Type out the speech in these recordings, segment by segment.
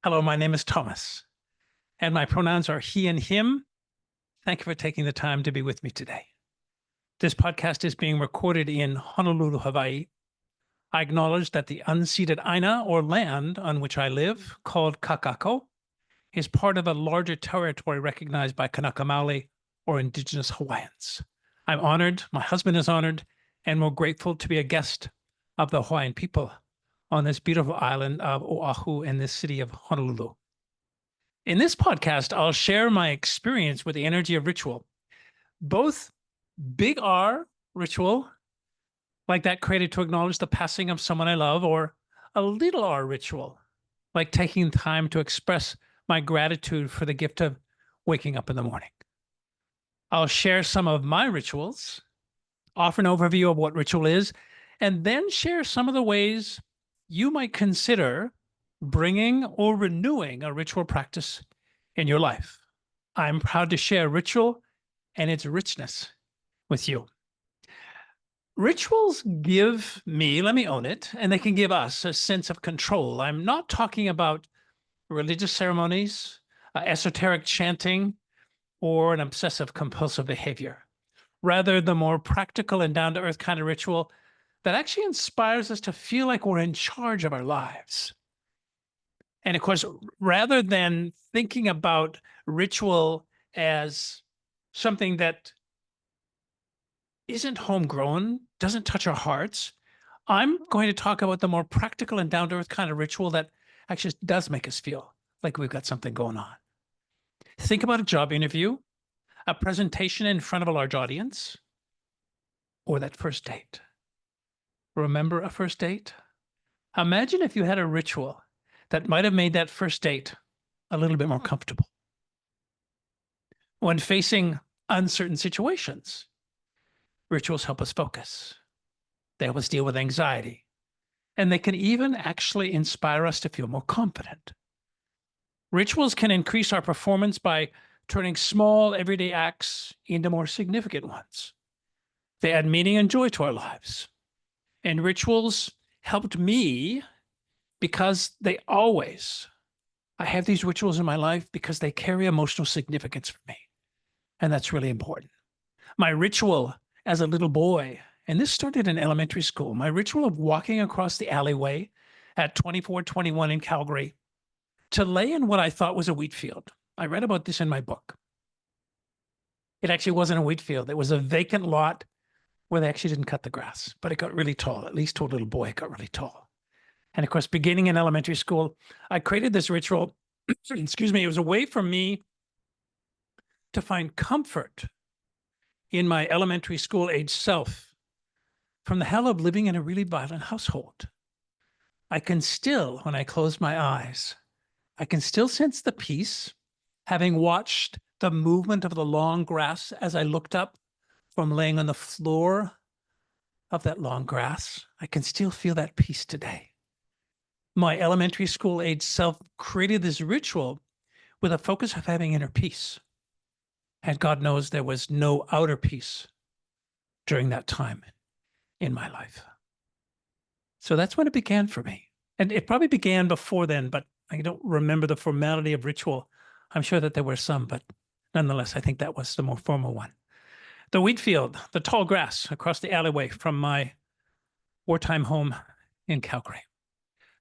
Hello, my name is Thomas, and my pronouns are he and him. Thank you for taking the time to be with me today. This podcast is being recorded in Honolulu, Hawaii. I acknowledge that the unceded Aina, or land on which I live, called Kakako, is part of a larger territory recognized by Kanaka Maoli, or Indigenous Hawaiians. I'm honored, my husband is honored, and we're grateful to be a guest of the Hawaiian people on this beautiful island of Oahu in this city of Honolulu. In this podcast, I'll share my experience with the energy of ritual, both big R ritual, like that created to acknowledge the passing of someone I love, or a little R ritual, like taking time to express my gratitude for the gift of waking up in the morning. I'll share some of my rituals, offer an overview of what ritual is, and then share some of the ways you might consider bringing or renewing a ritual practice in your life. I'm proud to share ritual and its richness with you. Rituals give me, let me own it, and they can give us a sense of control. I'm not talking about religious ceremonies, esoteric chanting, or an obsessive-compulsive behavior. Rather, the more practical and down-to-earth kind of ritual that actually inspires us to feel like we're in charge of our lives. And of course, rather than thinking about ritual as something that isn't homegrown, doesn't touch our hearts, I'm going to talk about the more practical and down to earth kind of ritual that actually does make us feel like we've got something going on. Think about a job interview, a presentation in front of a large audience, or that first date. Remember a first date? Imagine if you had a ritual that might have made that first date a little bit more comfortable. When facing uncertain situations, rituals help us focus. They help us deal with anxiety. And they can even actually inspire us to feel more confident. Rituals can increase our performance by turning small, everyday acts into more significant ones. They add meaning and joy to our lives. And rituals helped me because I have these rituals in my life because they carry emotional significance for me. And that's really important. My ritual as a little boy, and this started in elementary school, my ritual of walking across the alleyway at 2421 in Calgary to lay in what I thought was a wheat field. I read about this in my book. It actually wasn't a wheat field. It was a vacant lot where they actually didn't cut the grass, but it got really tall. At least to a little boy, it got really tall. And of course, beginning in elementary school, I created this ritual. Excuse me. It was a way for me to find comfort in my elementary school age self from the hell of living in a really violent household. I can still, when I close my eyes, I can still sense the peace, having watched the movement of the long grass as I looked up from laying on the floor of that long grass. I can still feel that peace today. My elementary school age self created this ritual with a focus of having inner peace. And God knows there was no outer peace during that time in my life. So that's when it began for me. And it probably began before then, but I don't remember the formality of ritual. I'm sure that there were some, but nonetheless, I think that was the more formal one. The wheat field, the tall grass across the alleyway from my wartime home in Calgary.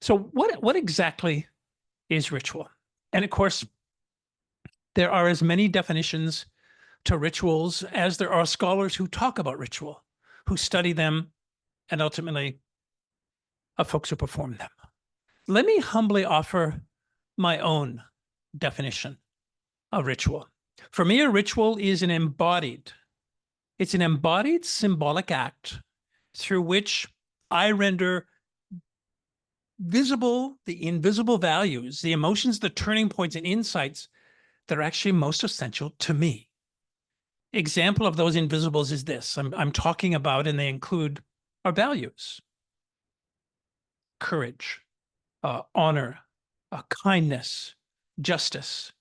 So what exactly is ritual? And of course, there are as many definitions to rituals as there are scholars who talk about ritual, who study them, and ultimately folks who perform them. Let me humbly offer my own definition of ritual. For me, a ritual is an embodied symbolic act through which I render visible the invisible values, the emotions, the turning points, and insights that are actually most essential to me. Example of those invisibles is this. I'm talking about, and they include our values, courage, honor, kindness, justice,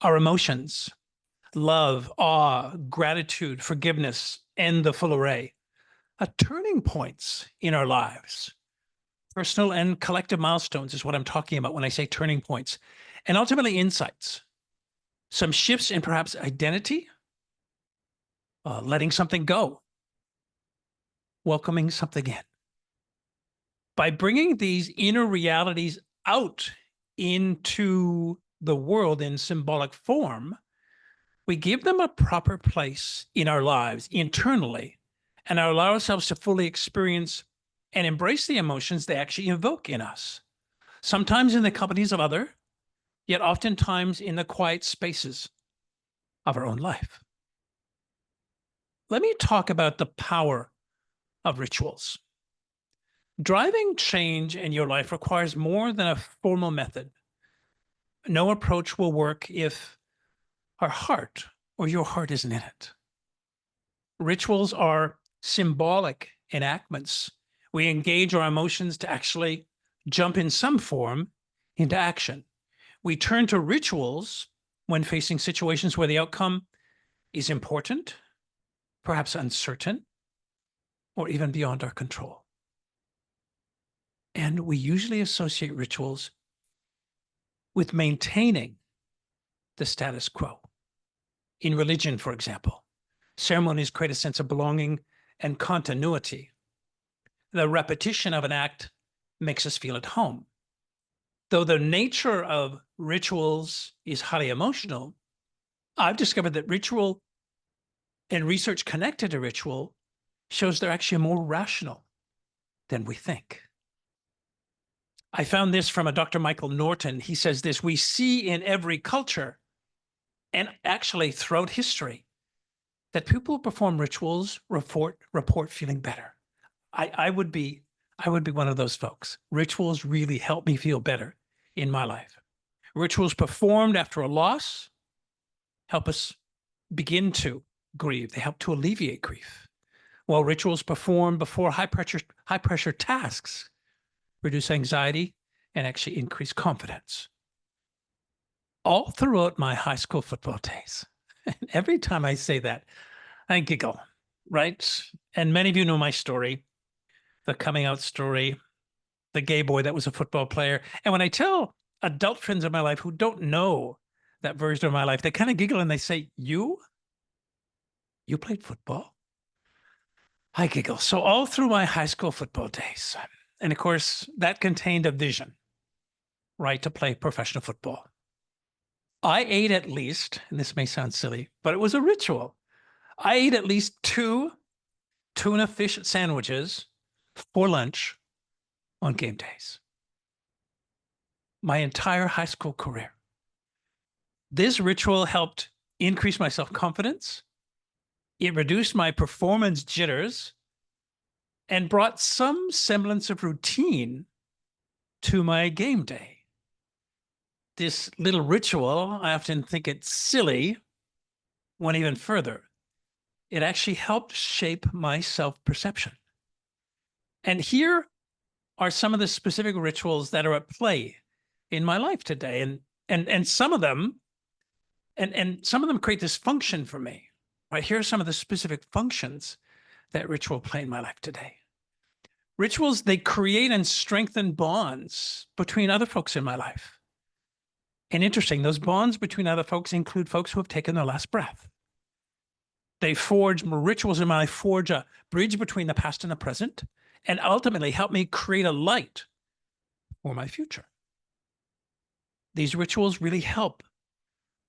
our emotions, love, awe, gratitude, forgiveness, and the full array. Turning points in our lives, Personal and collective milestones is what I'm talking about when I say turning points, and ultimately insights. Some shifts in perhaps identity, letting something go, welcoming something in. By bringing these inner realities out into the world in symbolic form, we give them a proper place in our lives internally and allow ourselves to fully experience and embrace the emotions they actually evoke in us, sometimes in the companies of others, yet oftentimes in the quiet spaces of our own life. Let me talk about the power of rituals. Driving change in your life requires more than a formal method. No approach will work if our heart or your heart isn't in it. Rituals are symbolic enactments. We engage our emotions to actually jump in some form into action. We turn to rituals when facing situations where the outcome is important, perhaps uncertain, or even beyond our control. And we usually associate rituals with maintaining the status quo. In religion, for example, ceremonies create a sense of belonging and continuity. The repetition of an act makes us feel at home. Though the nature of rituals is highly emotional, I've discovered that ritual and research connected to ritual shows they're actually more rational than we think. I found this from a Dr. Michael Norton. He says this: we see in every culture and actually throughout history that people who perform rituals report feeling better. I would be one of those folks. Rituals really help me feel better in my life. Rituals performed after a loss help us begin to grieve. They help to alleviate grief. While rituals performed before high pressure tasks reduce anxiety and actually increase confidence. All throughout my high school football days, and every time I say that, I giggle, right? And many of you know my story, the coming out story, the gay boy that was a football player. And when I tell adult friends of my life who don't know that version of my life, they kind of giggle and they say, You played football? I giggle. So all through my high school football days, and of course, that contained a vision, right, to play professional football. I ate at least, and this may sound silly, but it was a ritual. I ate at least 2 tuna fish sandwiches for lunch on game days. My entire high school career. This ritual helped increase my self-confidence. It reduced my performance jitters and brought some semblance of routine to my game day. This little ritual, I often think it's silly, went even further. It actually helped shape my self-perception. And here are some of the specific rituals that are at play in my life today. And some of them, and some of them create this function for me. Right? Here are some of the specific functions that ritual play in my life today. Rituals, they create and strengthen bonds between other folks in my life. And interesting, those bonds between other folks include folks who have taken their last breath. They forge rituals in my life, forge a bridge between the past and the present, and ultimately help me create a light for my future. These rituals really help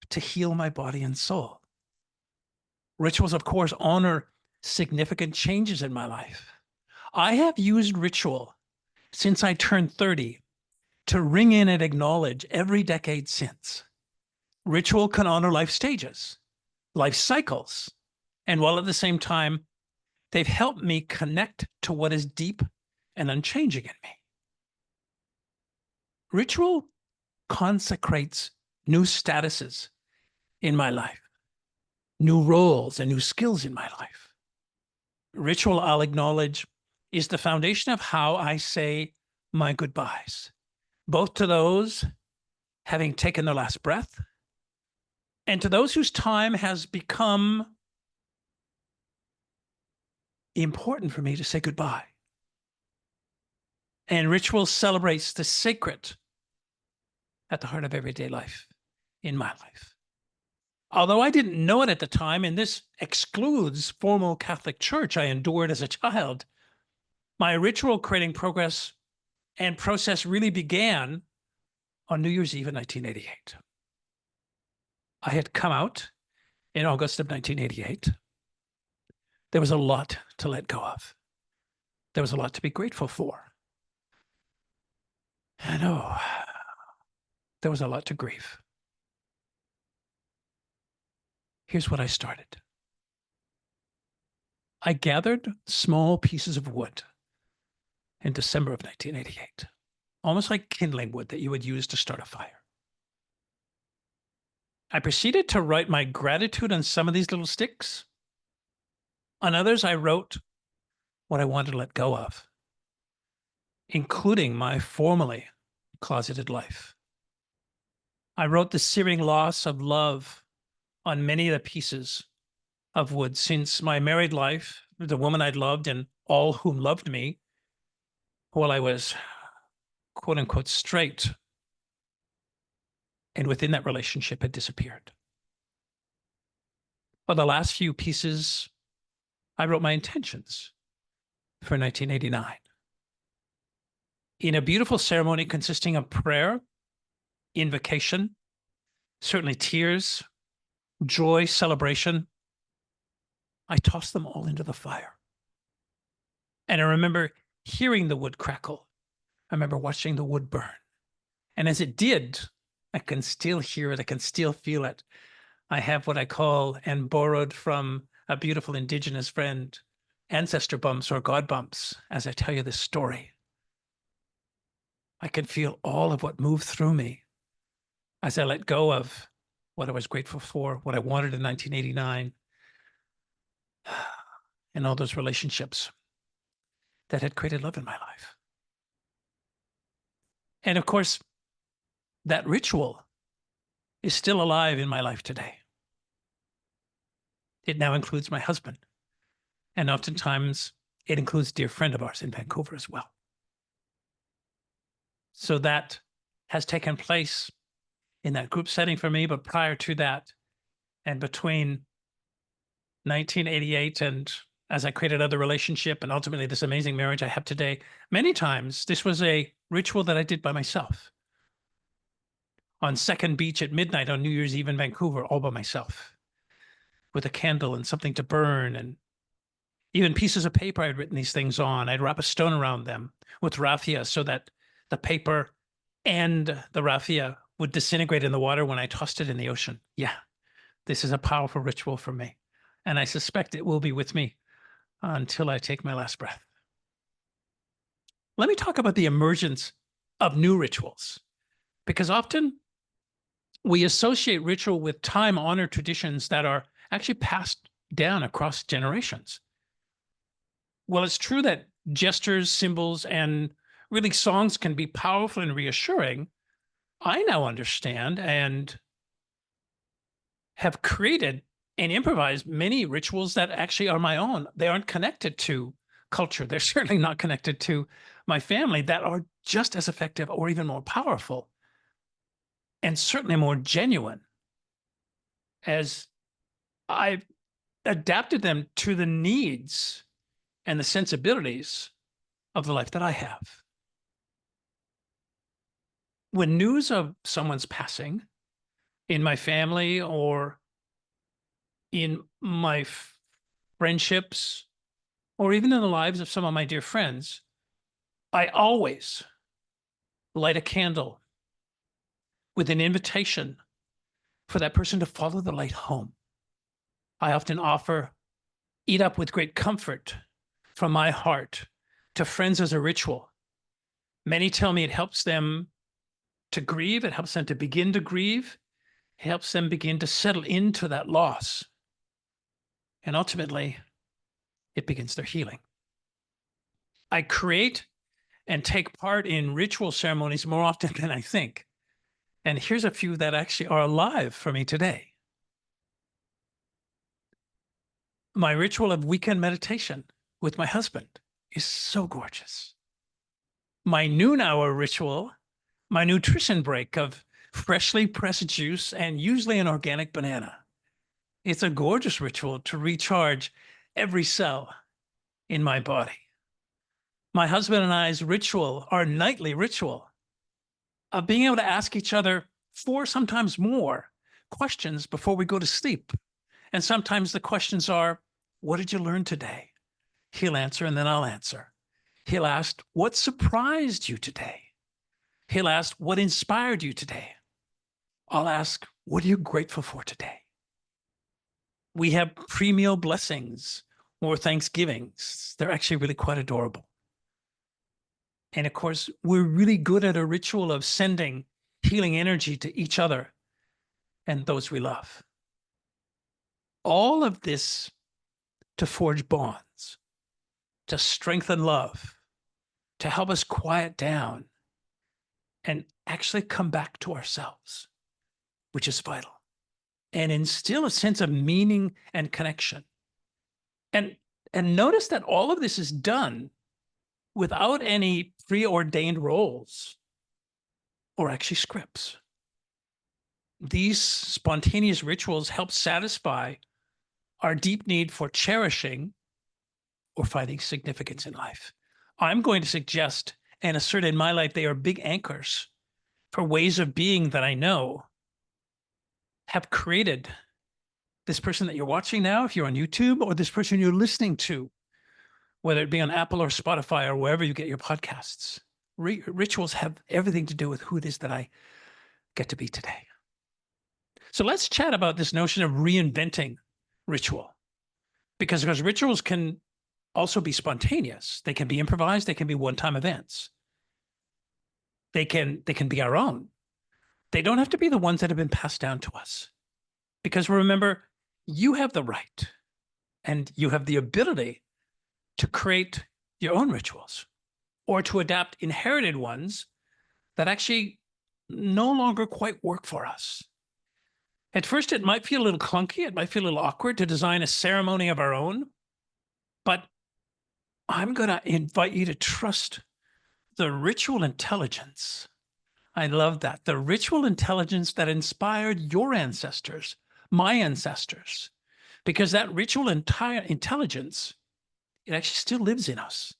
to heal my body and soul. Rituals, of course, honor significant changes in my life. I have used ritual since I turned 30 to ring in and acknowledge every decade since. Ritual can honor life stages, life cycles, and while at the same time, they've helped me connect to what is deep and unchanging in me. Ritual consecrates new statuses in my life, new roles and new skills in my life. Ritual, I'll acknowledge, is the foundation of how I say my goodbyes, both to those having taken their last breath and to those whose time has become important for me to say goodbye. And ritual celebrates the sacred at the heart of everyday life in my life. Although I didn't know it at the time, and this excludes formal Catholic Church I endured as a child, my ritual creating progress and process really began on New Year's Eve in 1988. I had come out in August of 1988. There was a lot to let go of. There was a lot to be grateful for. And oh, there was a lot to grieve. Here's what I started. I gathered small pieces of wood in December of 1988, almost like kindling wood that you would use to start a fire. I proceeded to write my gratitude on some of these little sticks. On others, I wrote what I wanted to let go of, including my formerly closeted life. I wrote the searing loss of love on many of the pieces of wood since my married life, the woman I'd loved and all whom loved me while I was quote unquote straight and within that relationship had disappeared. On the last few pieces, I wrote my intentions for 1989. In a beautiful ceremony consisting of prayer, invocation, certainly tears, joy, celebration, I tossed them all into the fire. And I remember hearing the wood crackle. I remember watching the wood burn. And as it did, I can still hear it. I can still feel it. I have what I call and borrowed from a beautiful indigenous friend, ancestor bumps or God bumps, as I tell you this story. I can feel all of what moved through me as I let go of what I was grateful for, what I wanted in 1989, and all those relationships that had created love in my life. And of course, that ritual is still alive in my life today. It now includes my husband. And oftentimes it includes a dear friend of ours in Vancouver as well. So that has taken place in that group setting for me. But prior to that, and between 1988 and as I created other relationship and ultimately this amazing marriage I have today, many times this was a ritual that I did by myself. On Second Beach at midnight on New Year's Eve in Vancouver, all by myself, with a candle and something to burn and even pieces of paper I'd written these things on. I'd wrap a stone around them with raffia so that the paper and the raffia would disintegrate in the water when I tossed it in the ocean. Yeah, this is a powerful ritual for me. And I suspect it will be with me until I take my last breath. Let me talk about the emergence of new rituals, because often we associate ritual with time-honored traditions that are actually passed down across generations. Well, it's true that gestures, symbols, and really songs can be powerful and reassuring. I now understand and have created and improvised many rituals that actually are my own. They aren't connected to culture. They're certainly not connected to my family, that are just as effective or even more powerful and certainly more genuine as I've adapted them to the needs and the sensibilities of the life that I have. When news of someone's passing in my family or in my friendships, or even in the lives of some of my dear friends, I always light a candle with an invitation for that person to follow the light home. I often offer eat up with great comfort from my heart to friends as a ritual. Many tell me it helps them to grieve. It helps them to begin to grieve. It helps them begin to settle into that loss. And ultimately, it begins their healing. I create and take part in ritual ceremonies more often than I think. And here's a few that actually are alive for me today. My ritual of weekend meditation with my husband is so gorgeous. my noon hour ritual, my nutrition break of freshly pressed juice and usually an organic banana. It's a gorgeous ritual to recharge every cell in my body. My husband and I's ritual, our nightly ritual of being able to ask each other 4, sometimes more questions before we go to sleep. And sometimes the questions are, what did you learn today? He'll answer and then I'll answer. He'll ask, what surprised you today? He'll ask, what inspired you today? I'll ask, what are you grateful for today? We have pre-meal blessings or Thanksgivings. They're actually really quite adorable. And of course, we're really good at a ritual of sending healing energy to each other and those we love. All of this to forge bonds, to strengthen love, to help us quiet down and actually come back to ourselves, which is vital, and instill a sense of meaning and connection. And notice that all of this is done without any preordained roles or actually scripts. These spontaneous rituals help satisfy our deep need for cherishing or finding significance in life. I'm going to suggest and assert in my life they are big anchors for ways of being that I know have created this person that you're watching now, if you're on YouTube, or this person you're listening to, whether it be on Apple or Spotify or wherever you get your podcasts. Rituals have everything to do with who it is that I get to be today. So let's chat about this notion of reinventing ritual, because rituals can also be spontaneous. They can be improvised. They can be one-time events. They can be our own. They don't have to be the ones that have been passed down to us, because remember, you have the right and you have the ability to create your own rituals or to adapt inherited ones that actually no longer quite work for us. At first, it might feel a little clunky. It might feel a little awkward to design a ceremony of our own, but I'm going to invite you to trust the ritual intelligence. I love that. The ritual intelligence that inspired your ancestors, my ancestors, because that ritual intelligence, it actually still lives in us.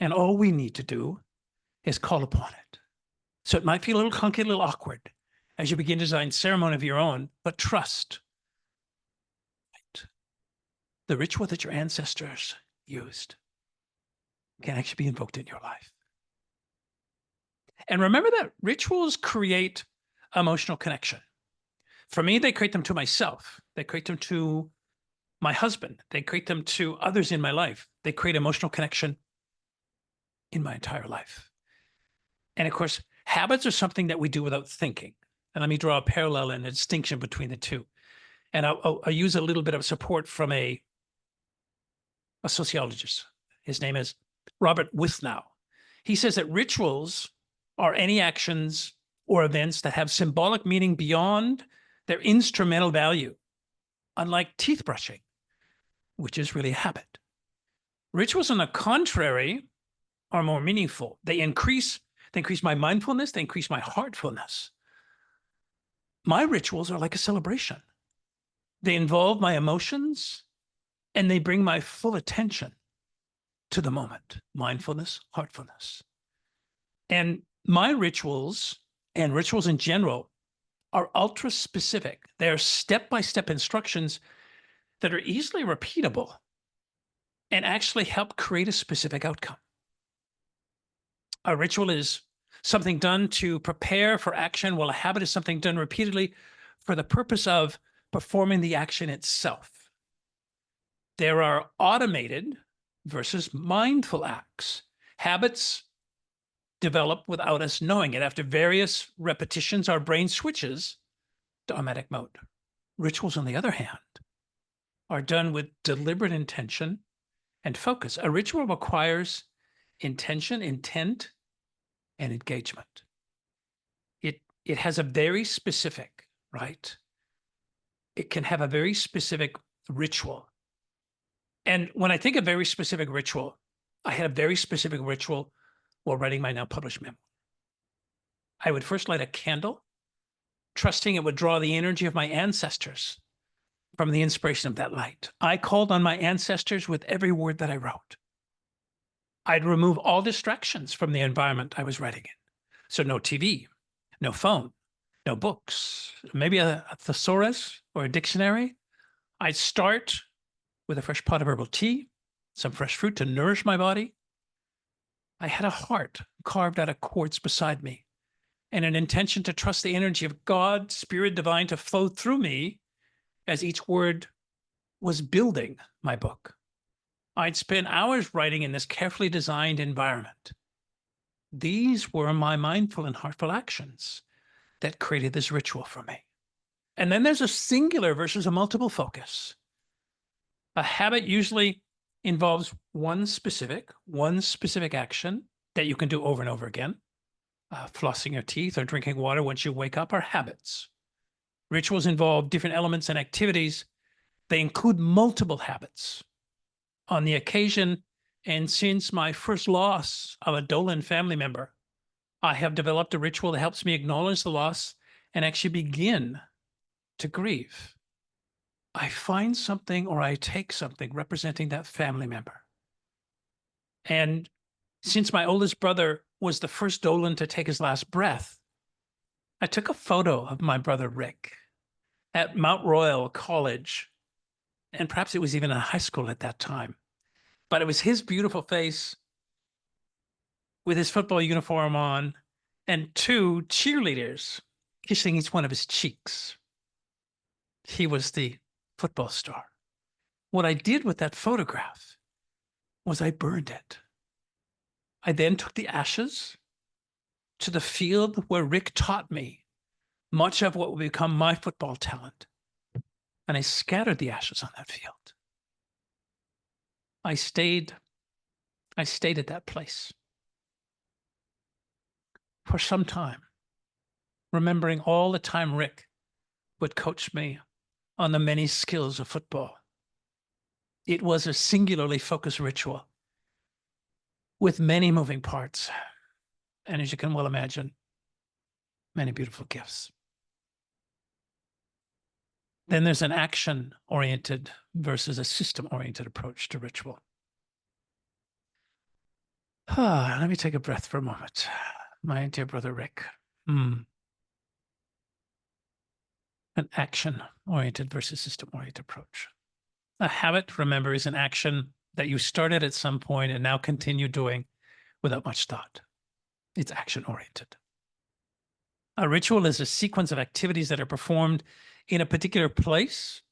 And all we need to do is call upon it. So it might feel a little clunky, a little awkward as you begin to design ceremony of your own, but trust the ritual that your ancestors used can actually be invoked in your life. And remember that rituals create emotional connection. For me, they create them to myself. They create them to my husband. They create them to others in my life. They create emotional connection in my entire life. And of course, habits are something that we do without thinking. And let me draw a parallel and a distinction between the two. And I'll use a little bit of support from a sociologist. His name is Robert Withnow. He says that rituals are any actions or events that have symbolic meaning beyond their instrumental value, unlike teeth brushing, which is really a habit. Rituals, on the contrary, are more meaningful. They increase my mindfulness, they increase my heartfulness. My rituals are like a celebration. They involve my emotions and they bring my full attention to the moment. Mindfulness, heartfulness. And my rituals and rituals in general are ultra specific. They are step-by-step instructions that are easily repeatable and actually help create a specific outcome. A ritual is something done to prepare for action, while a habit is something done repeatedly for the purpose of performing the action itself. There are automated versus mindful acts. Habits develop without us knowing it. After various repetitions, our brain switches to automatic mode. Rituals, on the other hand, are done with deliberate intention and focus. A ritual requires intention, intent, and engagement. It has a very specific, right? It can have a very specific ritual. And when I think of very specific ritual, I had a very specific ritual while writing my now published memoir. I would first light a candle, trusting it would draw the energy of my ancestors from the inspiration of that light. I called on my ancestors with every word that I wrote. I'd remove all distractions from the environment I was writing in. So no TV, no phone, no books, maybe a thesaurus or a dictionary. I'd start with a fresh pot of herbal tea, some fresh fruit to nourish my body. I had a heart carved out of quartz beside me and an intention to trust the energy of God, Spirit Divine, to flow through me as each word was building my book. I'd spend hours writing in this carefully designed environment. These were my mindful and heartful actions that created this ritual for me. And then there's a singular versus a multiple focus. A habit usually involves one specific action that you can do over and over again. Flossing your teeth or drinking water once you wake up are habits. Rituals involve different elements and activities. They include multiple habits. On the occasion, and since my first loss of a Dolan family member, I have developed a ritual that helps me acknowledge the loss and actually begin to grieve. I find something or I take something representing that family member. And since my oldest brother was the first Dolan to take his last breath, I took a photo of my brother Rick at Mount Royal College, and perhaps it was even in high school at that time. But it was his beautiful face with his football uniform on and two cheerleaders kissing each one of his cheeks. He was the football star. What I did with that photograph was I burned it. I then took the ashes to the field where Rick taught me much of what will become my football talent. And I scattered the ashes on that field. I stayed at that place for some time, remembering all the time Rick would coach me on the many skills of football. It was a singularly focused ritual with many moving parts. And as you can well imagine, many beautiful gifts. Then there's an action-oriented versus a system-oriented approach to ritual. Let me take a breath for a moment. My dear brother Rick. An action-oriented versus system-oriented approach. A habit, remember, is an action that you started at some point and now continue doing without much thought. It's action-oriented. A ritual is a sequence of activities that are performed in a particular place,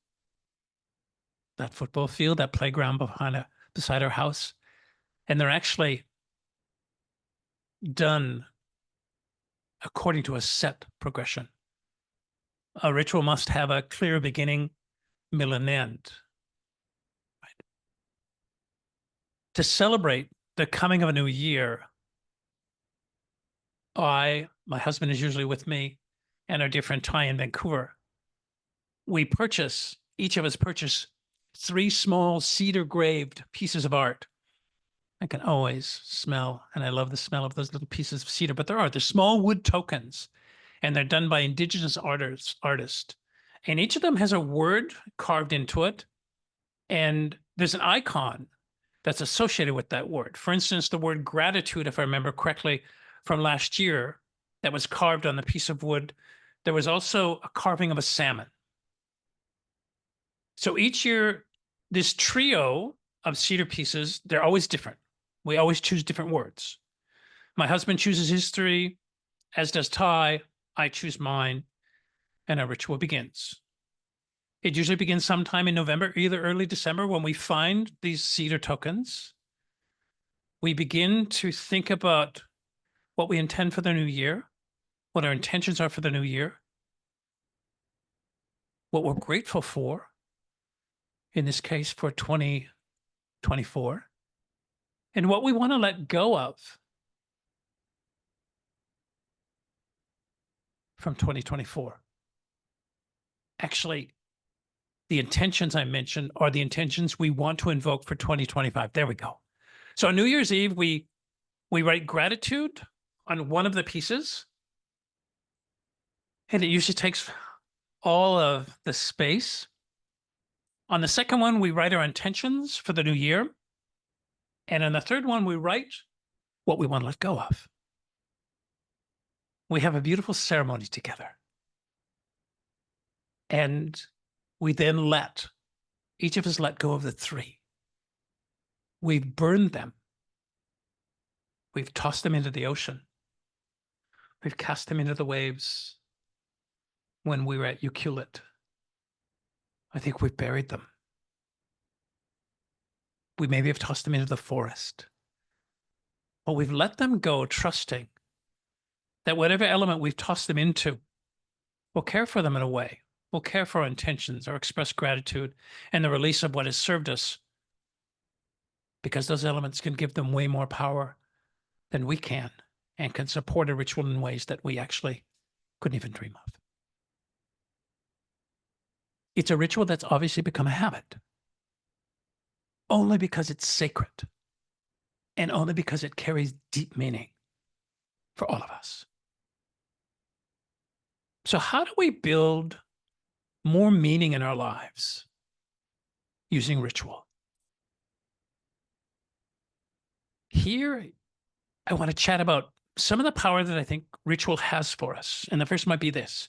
that football field, that playground beside our house, and they're actually done according to a set progression. A ritual must have a clear beginning, middle, and end. Right? To celebrate the coming of a new year, my husband is usually with me, and our dear friend Ty in Vancouver, each of us purchase 3 small cedar-graved pieces of art. I can always smell, and I love the smell of those little pieces of cedar, but they're small wood tokens, and they're done by Indigenous artists. And each of them has a word carved into it, and there's an icon that's associated with that word. For instance, the word gratitude, if I remember correctly, from last year, that was carved on the piece of wood. There was also a carving of a salmon. So each year, this trio of cedar pieces, they're always different. We always choose different words. My husband chooses his 3, as does Ty. I choose mine, and our ritual begins. It usually begins sometime in November, either early December, when we find these cedar tokens. We begin to think about what we intend for the new year, what our intentions are for the new year, what we're grateful for, in this case for 2024, and what we want to let go of from 2024. Actually, the intentions I mentioned are the intentions we want to invoke for 2025. There we go. So on New Year's Eve, we We write gratitude on one of the pieces, and it usually takes all of the space. On the second one, we write our intentions for the new year. And on the third one, we write what we want to let go of. We have a beautiful ceremony together. And we then each of us let go of the three. We've burned them. We've tossed them into the ocean. We've cast them into the waves. When we were at Ucluelet, I think we've buried them. We maybe have tossed them into the forest. But we've let them go, trusting that whatever element we've tossed them into, we'll care for them in a way. We'll care for our intentions, or express gratitude, and the release of what has served us, because those elements can give them way more power than we can, and can support a ritual in ways that we actually couldn't even dream of. It's a ritual that's obviously become a habit, only because it's sacred, and only because it carries deep meaning for all of us. So how do we build more meaning in our lives using ritual? Here, I want to chat about some of the power that I think ritual has for us. And the first might be this.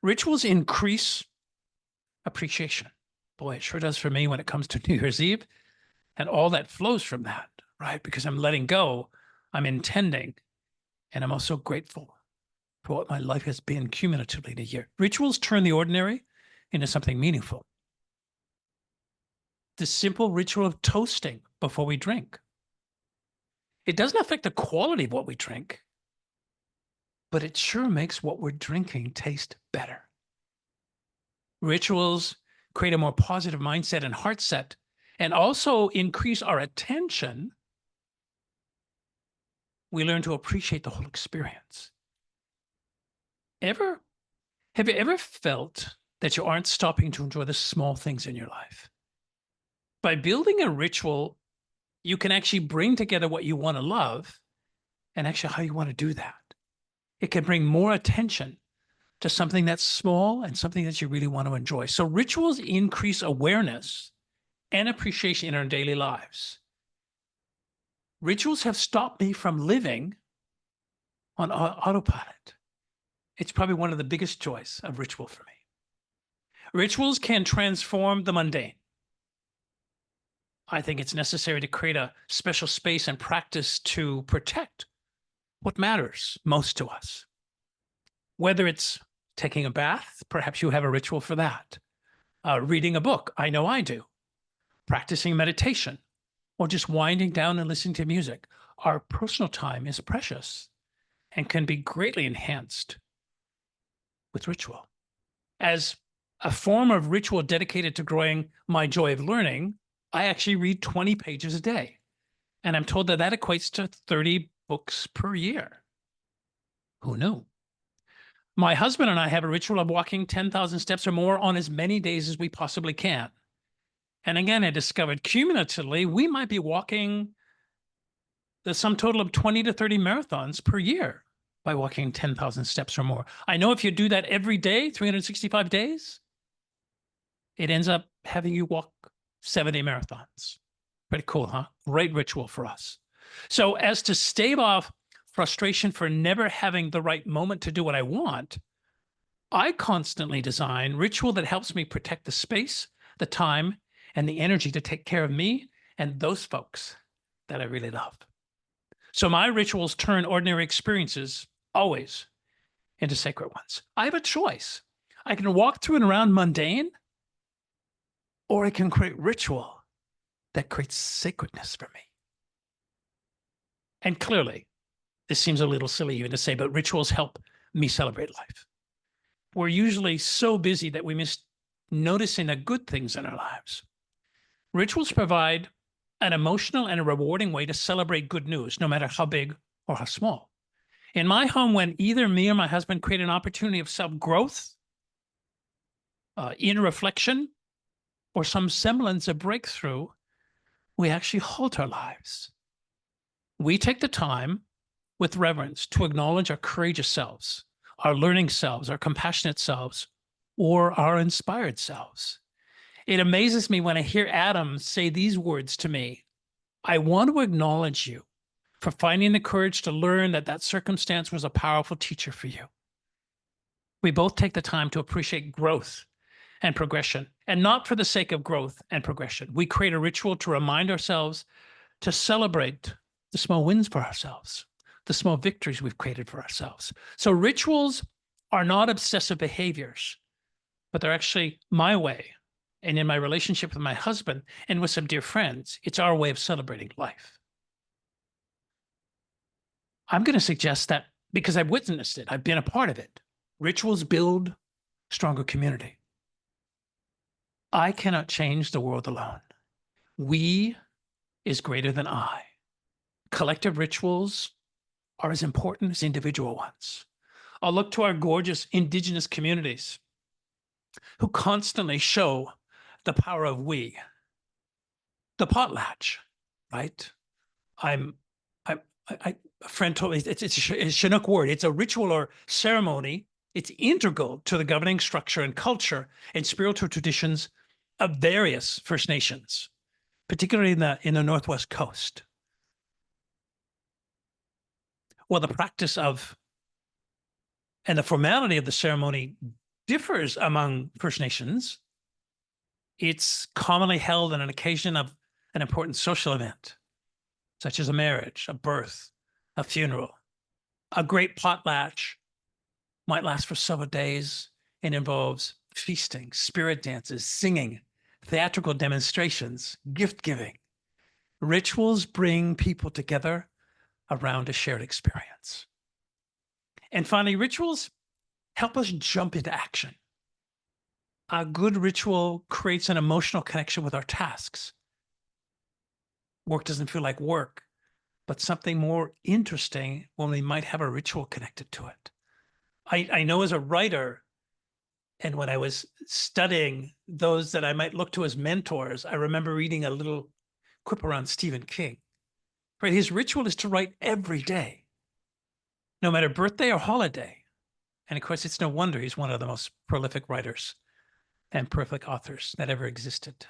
Rituals increase appreciation. Boy, it sure does for me when it comes to New Year's Eve, and all that flows from that, right? Because I'm letting go, I'm intending, and I'm also grateful for what my life has been cumulatively in a year. Rituals turn the ordinary into something meaningful. The simple ritual of toasting before we drink. It doesn't affect the quality of what we drink, but it sure makes what we're drinking taste better. Rituals create a more positive mindset and heart set, and also increase our attention. We learn to appreciate the whole experience. Have you ever felt that you aren't stopping to enjoy the small things in your life? By building a ritual, you can actually bring together what you want to love and actually how you want to do that. It can bring more attention to something that's small and something that you really want to enjoy. So rituals increase awareness and appreciation in our daily lives. Rituals have stopped me from living on autopilot. It's probably one of the biggest joys of ritual for me. Rituals can transform the mundane. I think it's necessary to create a special space and practice to protect what matters most to us. Whether it's taking a bath, perhaps you have a ritual for that. Reading a book, I know I do. Practicing meditation, or just winding down and listening to music. Our personal time is precious and can be greatly enhanced with ritual. As a form of ritual dedicated to growing my joy of learning, I actually read 20 pages a day. And I'm told that that equates to 30 books per year. Who knew? My husband and I have a ritual of walking 10,000 steps or more on as many days as we possibly can. And again, I discovered cumulatively, we might be walking the sum total of 20 to 30 marathons per year by walking 10,000 steps or more. I know if you do that every day, 365 days, it ends up having you walk 70 marathons. Pretty cool, huh? Great ritual for us. So as to stave off frustration for never having the right moment to do what I want, I constantly design ritual that helps me protect the space, the time, and the energy to take care of me and those folks that I really love. So my rituals turn ordinary experiences always into sacred ones. I have a choice. I can walk through and around mundane, or I can create ritual that creates sacredness for me. And clearly, this seems a little silly even to say, but rituals help me celebrate life. We're usually so busy that we miss noticing the good things in our lives. Rituals provide an emotional and a rewarding way to celebrate good news, no matter how big or how small. In my home, when either me or my husband create an opportunity of self-growth, inner reflection, or some semblance of breakthrough, we actually halt our lives We take the time with reverence to acknowledge our courageous selves, our learning selves, our compassionate selves, or our inspired selves. It amazes me when I hear Adam say these words to me: I want to acknowledge you for finding the courage to learn that that circumstance was a powerful teacher for you. We both take the time to appreciate growth and progression, and not for the sake of growth and progression. We create a ritual to remind ourselves to celebrate the small wins for ourselves, the small victories we've created for ourselves. So rituals are not obsessive behaviors, but they're actually my way. And in my relationship with my husband and with some dear friends, it's our way of celebrating life. I'm going to suggest that because I've witnessed it, I've been a part of it. Rituals build stronger community. I cannot change the world alone. We is greater than I. Collective rituals are as important as individual ones. I'll look to our gorgeous indigenous communities who constantly show the power of we. The potlatch, right? I'm, a friend told me it's a Chinook word. It's a ritual or ceremony. It's integral to the governing structure and culture and spiritual traditions of various First Nations, particularly in the Northwest Coast. Well, the practice of and the formality of the ceremony differs among First Nations. It's commonly held on an occasion of an important social event, such as a marriage, a birth, a funeral. A great potlatch might last for several days and involves feasting, spirit dances, singing, theatrical demonstrations, gift giving. Rituals bring people together around a shared experience. And finally, rituals help us jump into action. A good ritual creates an emotional connection with our tasks. Work doesn't feel like work, but something more interesting when we might have a ritual connected to it. I know as a writer, and when I was studying those that I might look to as mentors, I remember reading a little quip around Stephen King. Right, his ritual is to write every day, no matter birthday or holiday. And of course, it's no wonder he's one of the most prolific writers and prolific authors that ever existed.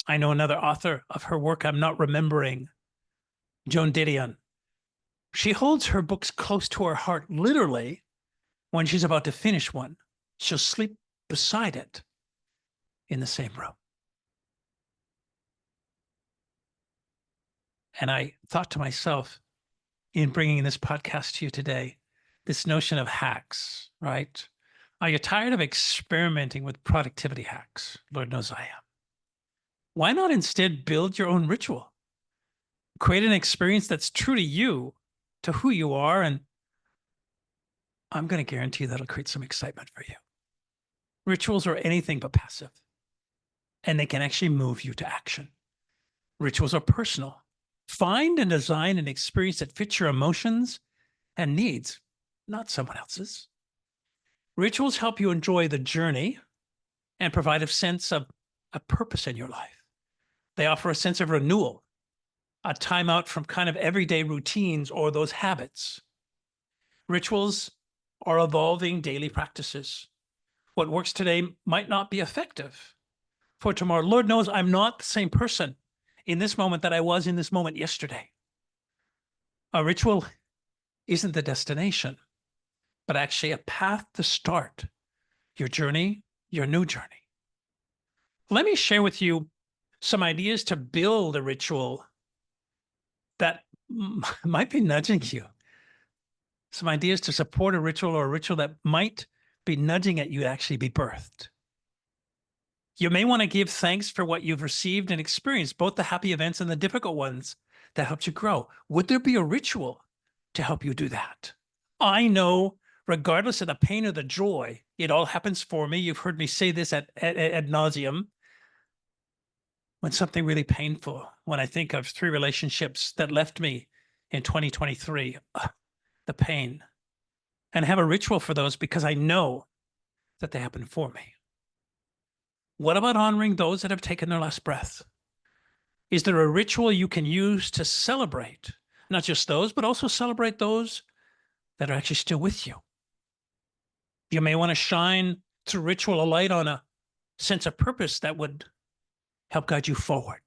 I know another author of her work I'm not remembering, Joan Didion. She holds her books close to her heart, literally. When she's about to finish one, she'll sleep beside it in the same room. And I thought to myself, in bringing this podcast to you today, this notion of hacks, right? Are you tired of experimenting with productivity hacks? Lord knows I am. Why not instead build your own ritual? Create an experience that's true to you, to who you are, and I'm going to guarantee that'll create some excitement for you. Rituals are anything but passive, and they can actually move you to action. Rituals are personal. Find and design an experience that fits your emotions and needs, not someone else's. Rituals help you enjoy the journey and provide a sense of a purpose in your life. They offer a sense of renewal, a time out from kind of everyday routines or those habits. Rituals are evolving daily practices. What works today might not be effective for tomorrow. Lord knows I'm not the same person in this moment that I was in this moment yesterday. A ritual isn't the destination, but actually a path to start your journey, your new journey. Let me share with you some ideas to build a ritual that might be nudging you. Some ideas to support a ritual or a ritual that might be nudging at you to actually be birthed. You may want to give thanks for what you've received and experienced, both the happy events and the difficult ones that helped you grow. Would there be a ritual to help you do that? I know, regardless of the pain or the joy, it all happens for me. You've heard me say this ad nauseum. When something really painful, when I think of 3 relationships that left me in 2023, the pain, and have a ritual for those because I know that they happened for me. What about honoring those that have taken their last breath? Is there a ritual you can use to celebrate not just those, but also celebrate those that are actually still with you? You may want to shine through ritual a light on a sense of purpose that would help guide you forward.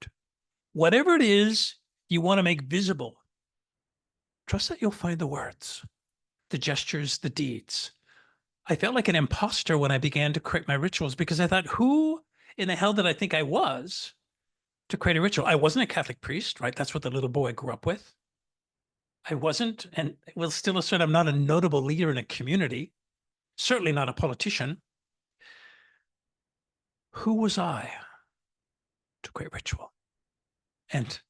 Whatever it is you want to make visible, trust that you'll find the words, the gestures, the deeds. I felt like an imposter when I began to create my rituals because I thought, who in the hell did I think I was to create a ritual? I wasn't a Catholic priest, right? That's what the little boy grew up with. I wasn't, and will still assert I'm not a notable leader in a community, certainly not a politician. Who was I to create ritual? And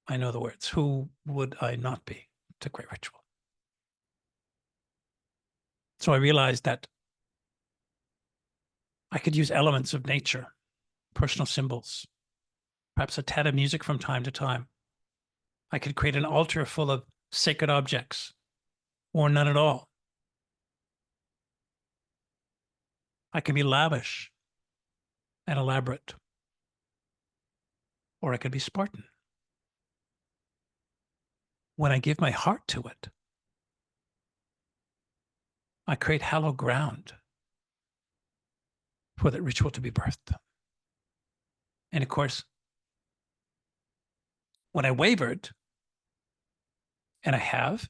I know the words. Who would I not be to create ritual? So I realized that I could use elements of nature, personal symbols, perhaps a tad of music from time to time. I could create an altar full of sacred objects, or none at all. I can be lavish and elaborate, or I could be Spartan. When I give my heart to it, I create hallowed ground for that ritual to be birthed. And of course, when I wavered, and I have,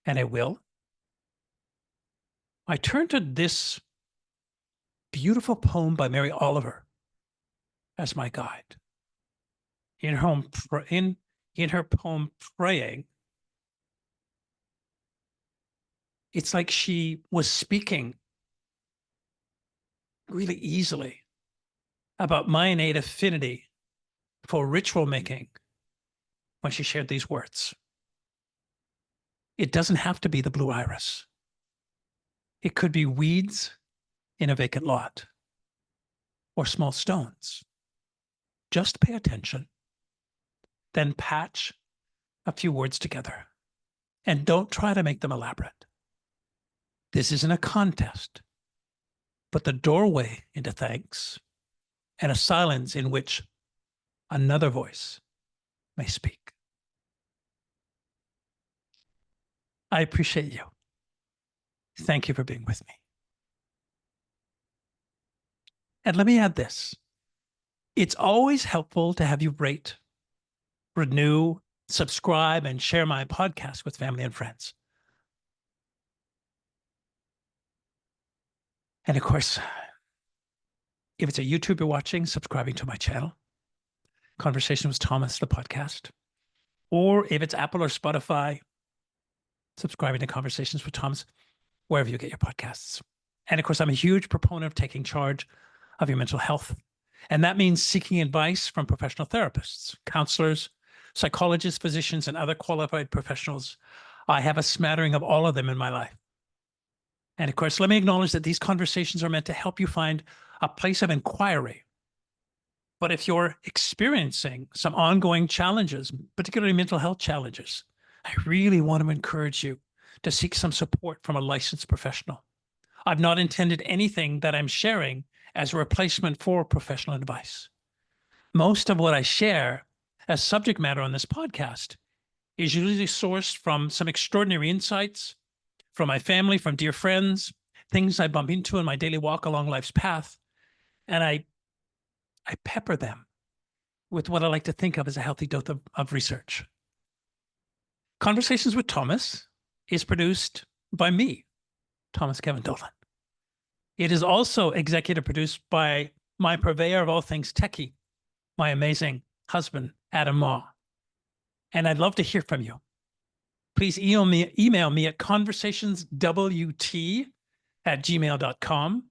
and I will, I turned to this beautiful poem by Mary Oliver as my guide. In her poem, Praying, it's like she was speaking really easily about my innate affinity for ritual making when she shared these words. It doesn't have to be the blue iris. It could be weeds in a vacant lot or small stones. Just pay attention, then patch a few words together, and don't try to make them elaborate. This isn't a contest, but the doorway into thanks and a silence in which another voice may speak. I appreciate you. Thank you for being with me. And let me add this. It's always helpful to have you rate, renew, subscribe, and share my podcast with family and friends. And of course, if it's a YouTube you're watching, subscribing to my channel, Conversation with Thomas, the podcast. Or if it's Apple or Spotify, subscribing to Conversations with Thomas, wherever you get your podcasts. And of course, I'm a huge proponent of taking charge of your mental health. And that means seeking advice from professional therapists, counselors, psychologists, physicians, and other qualified professionals. I have a smattering of all of them in my life. And of course, let me acknowledge that these conversations are meant to help you find a place of inquiry. But if you're experiencing some ongoing challenges, particularly mental health challenges, I really want to encourage you to seek some support from a licensed professional. I've not intended anything that I'm sharing as a replacement for professional advice. Most of what I share as subject matter on this podcast is usually sourced from some extraordinary insights from my family, from dear friends, things I bump into in my daily walk along life's path. And I pepper them with what I like to think of as a healthy dose of research. Conversations with Thomas is produced by me, Thomas Kevin Dolan. It is also executive produced by my purveyor of all things techie, my amazing husband, Adam Ma. And I'd love to hear from you. Please email me at conversationswt@gmail.com.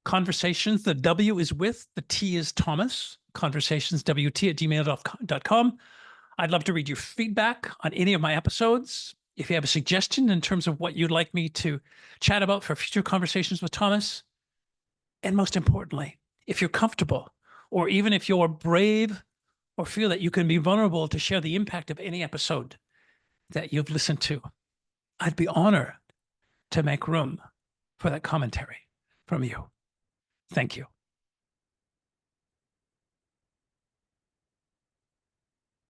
Conversations, the W is with, the T is Thomas, conversationswt@gmail.com. I'd love to read your feedback on any of my episodes. If you have a suggestion in terms of what you'd like me to chat about for future conversations with Thomas, and most importantly, if you're comfortable, or even if you're brave or feel that you can be vulnerable to share the impact of any episode that you've listened to, I'd be honored to make room for that commentary from you. Thank you.